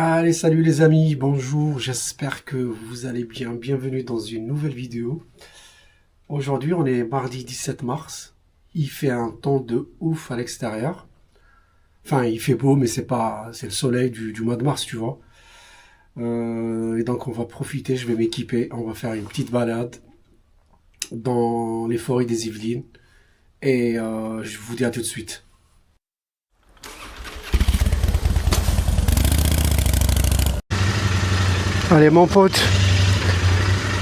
Allez, salut les amis, bonjour, j'espère que vous allez bien. Bienvenue dans une nouvelle vidéo. Aujourd'hui, on est mardi 17 mars. Il fait un temps de ouf à l'extérieur. Enfin, il fait beau, mais c'est le soleil du mois de mars, tu vois. Et donc, on va profiter, je vais m'équiper. On va faire une petite balade dans les forêts des Yvelines. Et je vous dis à tout de suite. Allez, mon pote,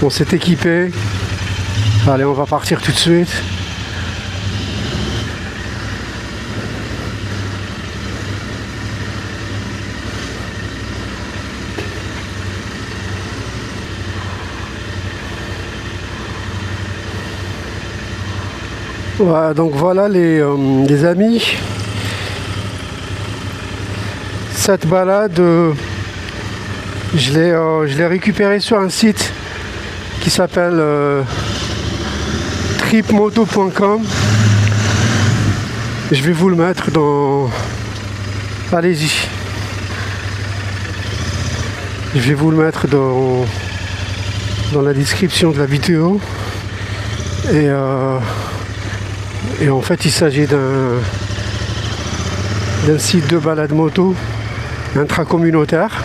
on s'est équipé. Allez, on va partir tout de suite. Ouais, donc voilà les amis. Cette balade, je l'ai récupérée sur un site qui s'appelle tripmoto.com. Je vais vous le mettre dans... Allez-y. Je vais vous le mettre dans la description de la vidéo. Et en fait, il s'agit d'un site de balade moto intracommunautaire.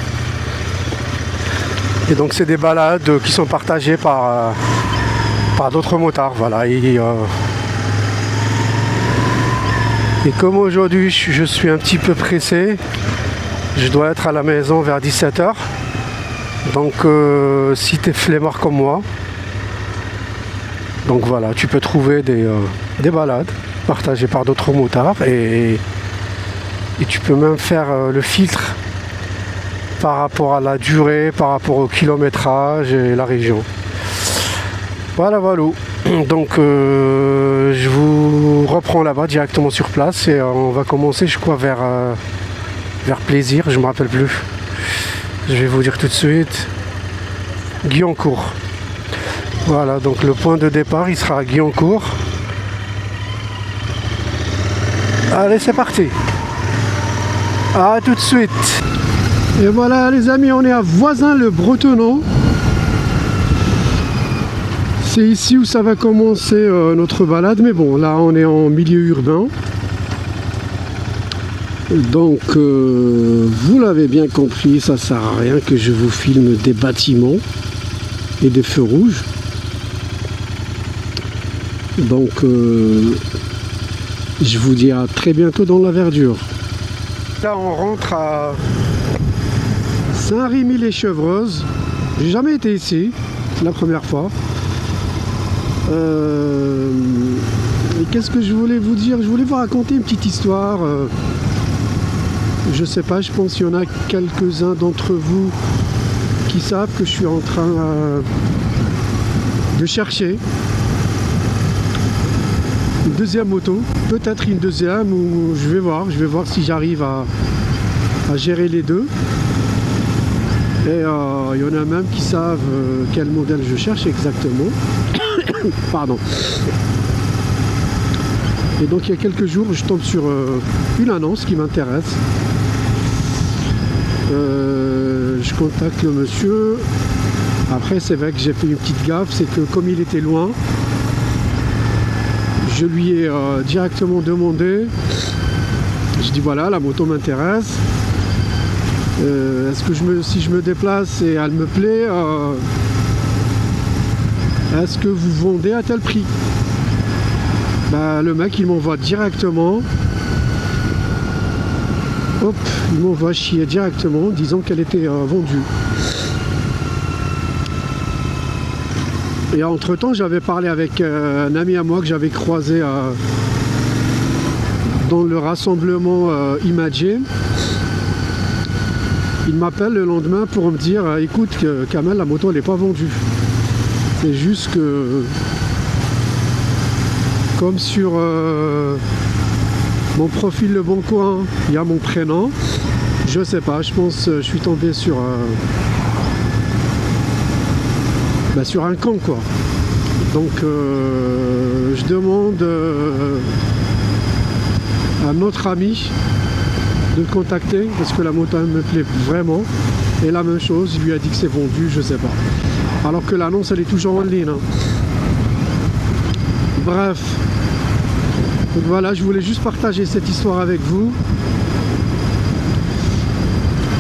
Et donc, c'est des balades qui sont partagées par d'autres motards. Voilà. Et comme aujourd'hui, je suis un petit peu pressé, je dois être à la maison vers 17h. Donc, si tu es flemmard comme moi, donc voilà, tu peux trouver des balades partagées par d'autres motards et tu peux même faire le filtre par rapport à la durée, par rapport au kilométrage et la région. Voilà. Donc je vous reprends là-bas directement sur place et on va commencer, je crois, vers Plaisir, je me rappelle plus. Je vais vous dire tout de suite. Guyancourt. Voilà, donc le point de départ, il sera à Guyancourt. Allez, c'est parti. À tout de suite. Et voilà les amis, on est à Voisins-le-Bretonnant. C'est ici où ça va commencer notre balade, mais bon, là on est en milieu urbain. Donc, vous l'avez bien compris, ça sert à rien que je vous filme des bâtiments et des feux rouges. Donc, je vous dis à très bientôt dans la verdure. Là, on rentre à Saint-Rémy-les-Chevreuses. J'ai jamais été ici, c'est la première fois. Et qu'est-ce que je voulais vous dire? Je voulais vous raconter une petite histoire. Je sais pas, je pense qu'il y en a quelques-uns d'entre vous qui savent que je suis en train de chercher une deuxième moto, peut-être une deuxième, ou je vais voir si j'arrive à gérer les deux. Et il y en a même qui savent quel modèle je cherche exactement. Pardon. Et donc il y a quelques jours, je tombe sur une annonce qui m'intéresse. Je contacte le monsieur. Après, c'est vrai que j'ai fait une petite gaffe, c'est que comme il était loin, je lui ai directement demandé. Je dis voilà, la moto m'intéresse. Est-ce que si je me déplace et elle me plaît, est-ce que vous vendez à tel prix? Bah, le mec il m'envoie directement. Hop, il m'envoie chier directement, disant qu'elle était vendue. Et entre temps, j'avais parlé avec un ami à moi que j'avais croisé dans le rassemblement Imagine. Il m'appelle le lendemain pour me dire écoute, Kamel, la moto elle n'est pas vendue. C'est juste que comme sur mon profil Le Bon Coin, il y a mon prénom. Je sais pas, je pense je suis tombé sur sur un con quoi. Donc je demande à notre ami de le contacter parce que la moto elle me plaît vraiment. Et la même chose, il lui a dit que c'est vendu, je sais pas. Alors que l'annonce elle est toujours en ligne. Hein. Bref. Donc voilà, je voulais juste partager cette histoire avec vous.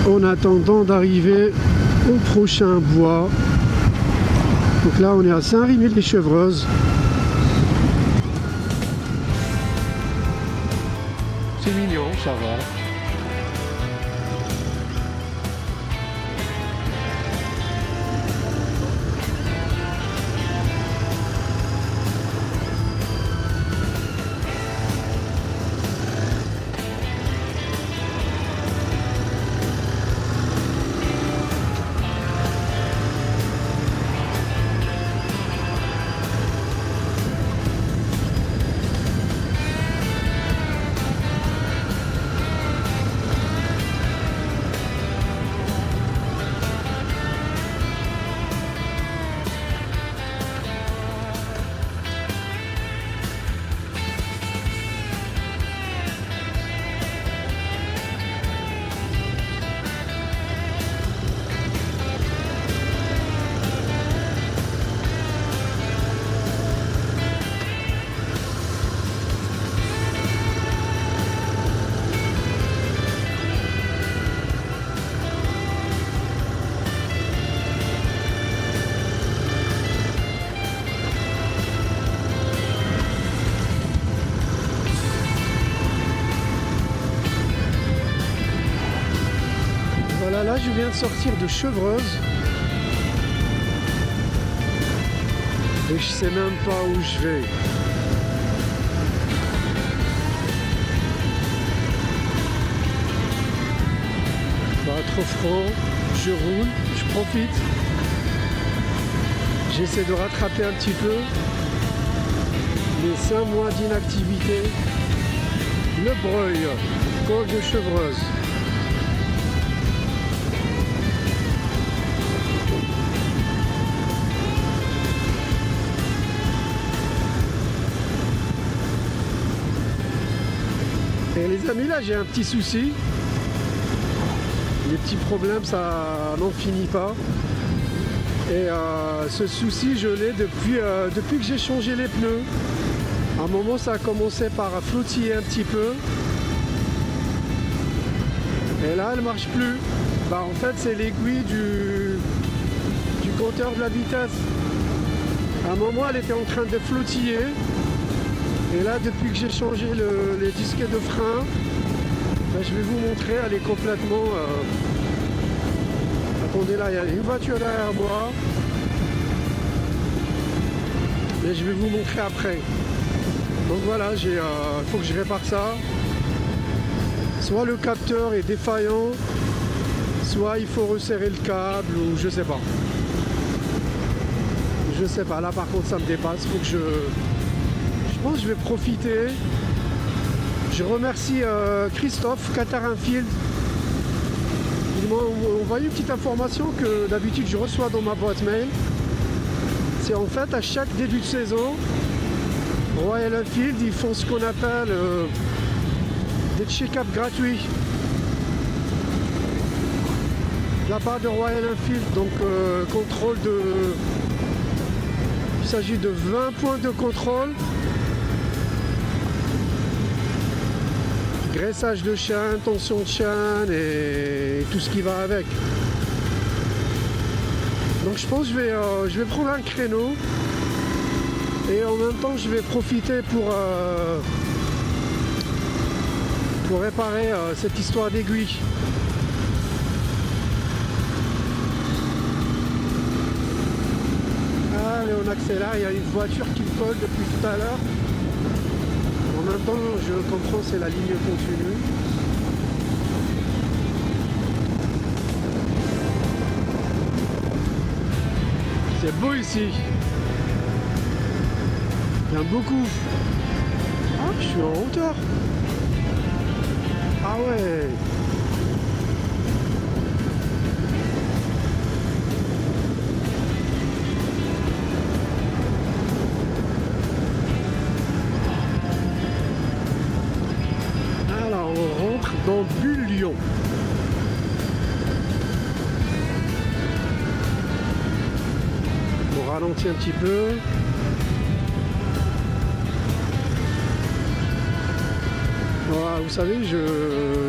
En attendant d'arriver au prochain bois. Donc là on est à Saint-Rémy-les-Chevreuses. C'est mignon, ça va. Voilà, là je viens de sortir de Chevreuse. Et je sais même pas où je vais. Pas trop franc, je roule, je profite. J'essaie de rattraper un petit peu les 5 mois d'inactivité. Le Breuil, col de Chevreuse. Et les amis, là j'ai un petit souci. Les petits problèmes, ça n'en finit pas. Et ce souci, je l'ai depuis que j'ai changé les pneus. À un moment, ça a commencé par flottiller un petit peu. Et là, elle marche plus. Bah, en fait, c'est l'aiguille du compteur de la vitesse. À un moment, elle était en train de flottiller. Et là, depuis que j'ai changé les disques de frein, bah, je vais vous montrer, elle est complètement... Attendez, là, il y a une voiture derrière moi. Mais je vais vous montrer après. Donc voilà, il faut que je répare ça. Soit le capteur est défaillant, soit il faut resserrer le câble, ou je sais pas. Je sais pas, là par contre ça me dépasse. Faut que je pense que je vais profiter. Je remercie Christophe, Qatar Infield. Il m'a envoyé une petite information que d'habitude je reçois dans ma boîte mail. C'est en fait à chaque début de saison, Royal Enfield, ils font ce qu'on appelle des check-up gratuits de la part de Royal Enfield. Donc contrôle de... Il s'agit de 20 points de contrôle. Graissage de chaîne, tension de chaîne et tout ce qui va avec. Donc je pense que je vais prendre un créneau et en même temps je vais profiter pour réparer cette histoire d'aiguille. Allez, on accélère, il y a une voiture qui me colle depuis tout à l'heure. En même temps, je comprends, c'est la ligne continue. C'est beau ici. J'aime beaucoup. Ah, je suis en hauteur. Ah ouais. Dans Lyon. On ralentit un petit peu. Voilà, vous savez,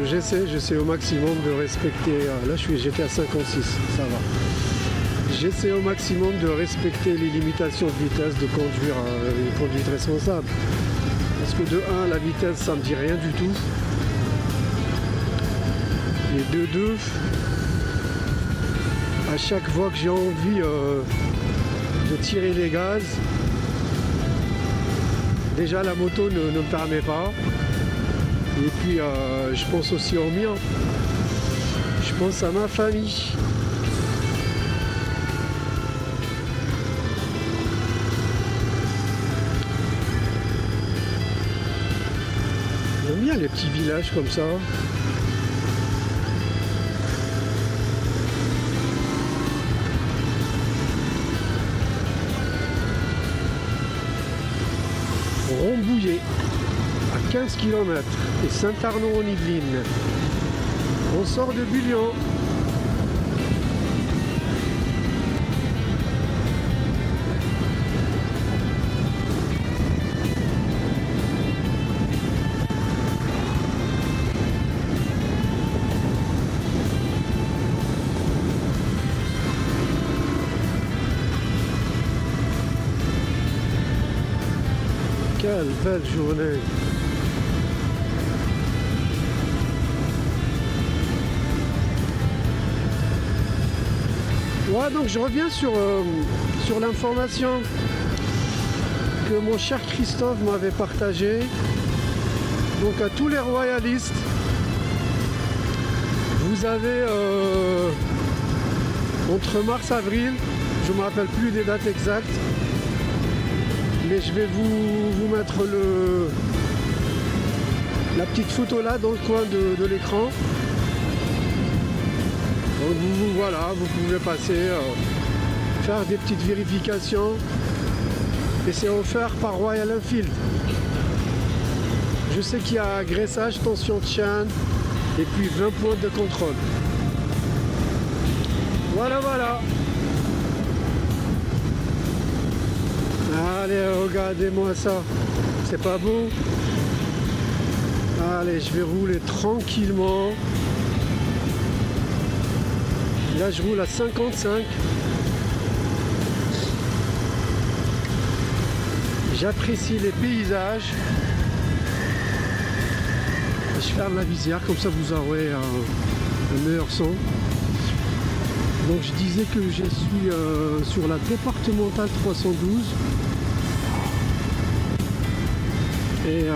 j'essaie au maximum de respecter. Là, j'étais à 56, ça va. J'essaie au maximum de respecter les limitations de vitesse, de conduire une conduite responsable. Parce que de 1, la vitesse, ça me dit rien du tout. Et de 2, à chaque fois que j'ai envie de tirer les gaz, déjà la moto ne me permet pas. Et puis je pense aussi au mien. Je pense à ma famille. J'aime bien les petits villages comme ça. Rambouillet, à 15 km, et Saint-Arnaud-en-Yvelines. On sort de Bullion. Quelle belle journée! Ouais, donc je reviens sur l'information que mon cher Christophe m'avait partagée. Donc à tous les royalistes, vous avez entre mars et avril, je ne me rappelle plus des dates exactes, mais je vais vous mettre la petite photo là dans le coin de l'écran. Donc voilà, vous pouvez passer, faire des petites vérifications, et c'est offert par Royal Enfield. Je sais qu'il y a graissage, tension de chaîne et puis 20 points de contrôle. Voilà, voilà. Allez, regardez-moi ça. C'est pas beau? Allez, je vais rouler tranquillement. Là, je roule à 55. J'apprécie les paysages. Je ferme la visière, comme ça vous aurez un meilleur son. Donc je disais que je suis sur la départementale 312. Et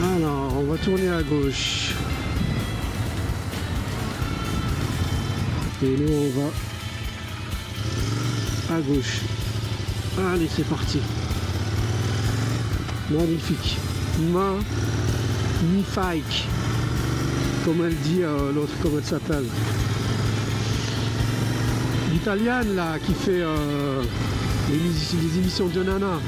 alors, on va tourner à gauche. Et nous, on va à gauche. Allez, c'est parti. Magnifique. Magnifique. Comme elle dit l'autre, comment elle s'appelle. L'italienne, là, qui fait les émissions de Nana.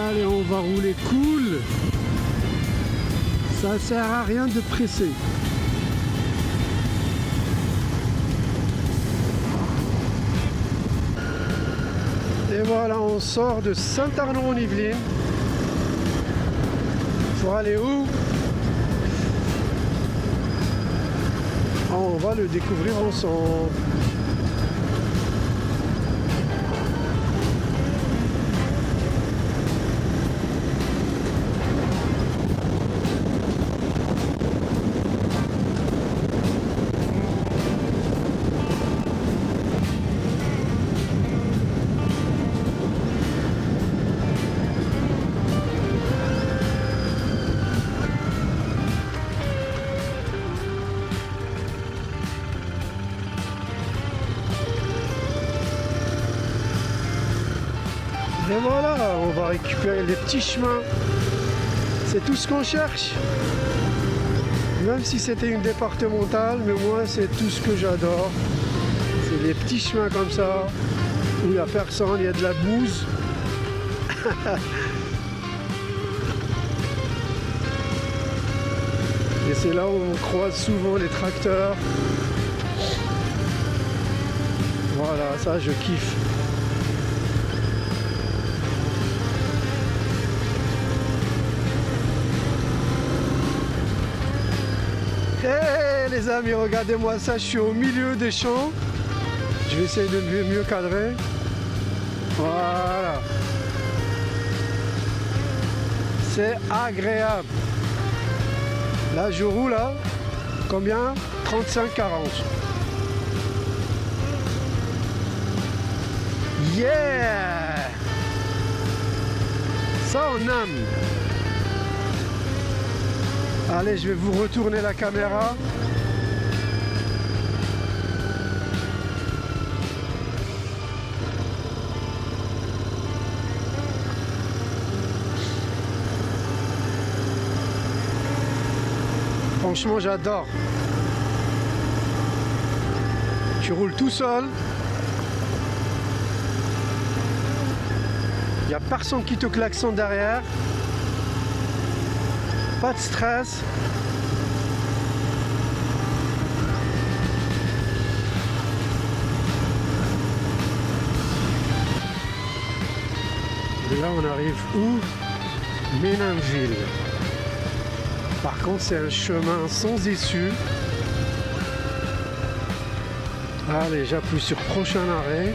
Allez, on va rouler cool. Ça sert à rien de presser. Et voilà, on sort de Saint-Arnaud-en-Yvelines. Pour aller où? On va le découvrir ensemble. Et voilà, on va récupérer les petits chemins. C'est tout ce qu'on cherche. Même si c'était une départementale, mais moi c'est tout ce que j'adore. C'est les petits chemins comme ça. où il n'y a personne, il y a de la bouse. Et c'est là où on croise souvent les tracteurs. Voilà, ça je kiffe. Hey les amis, regardez-moi ça, je suis au milieu des champs. Je vais essayer de mieux cadrer. Voilà. C'est agréable. Là je roule là. Combien? 35-40. Yeah! Ça on aime. Allez, je vais vous retourner la caméra. Franchement, j'adore. Tu roules tout seul. Il n'y a personne qui te klaxonne derrière. Pas de stress. Et là, on arrive où? Méninville. Par contre, c'est un chemin sans issue. Allez, j'appuie sur prochain arrêt.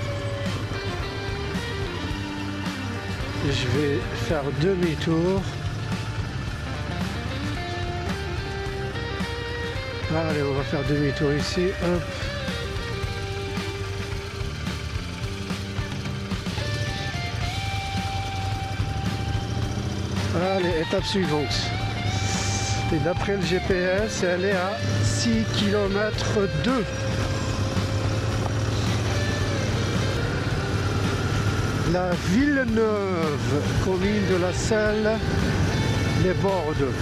Je vais faire demi-tour. Allez, on va faire demi-tour ici. Hop. Allez, étape suivante. Et d'après le GPS, elle est à 6 km 2. La Villeneuve, commune de la Selle, les Bordes.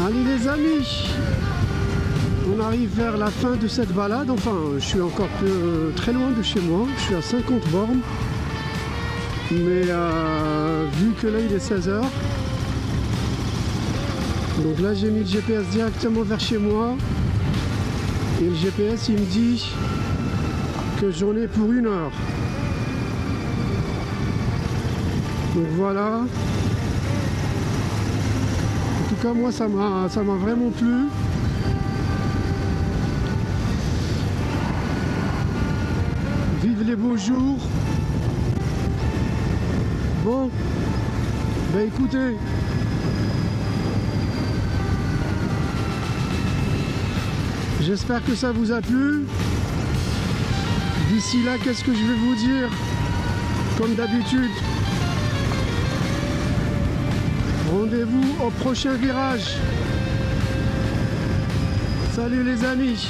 Allez les amis, on arrive vers la fin de cette balade. Enfin, je suis encore très loin de chez moi, je suis à 50 bornes. Mais vu que là il est 16h, donc là j'ai mis le GPS directement vers chez moi. Et le GPS il me dit que j'en ai pour 1 heure. Donc voilà. En tout cas moi ça m'a vraiment plu. Vive les beaux jours. Bon, ben écoutez, j'espère que ça vous a plu. D'ici là, qu'est-ce que je vais vous dire? Comme d'habitude, rendez-vous au prochain virage. Salut les amis!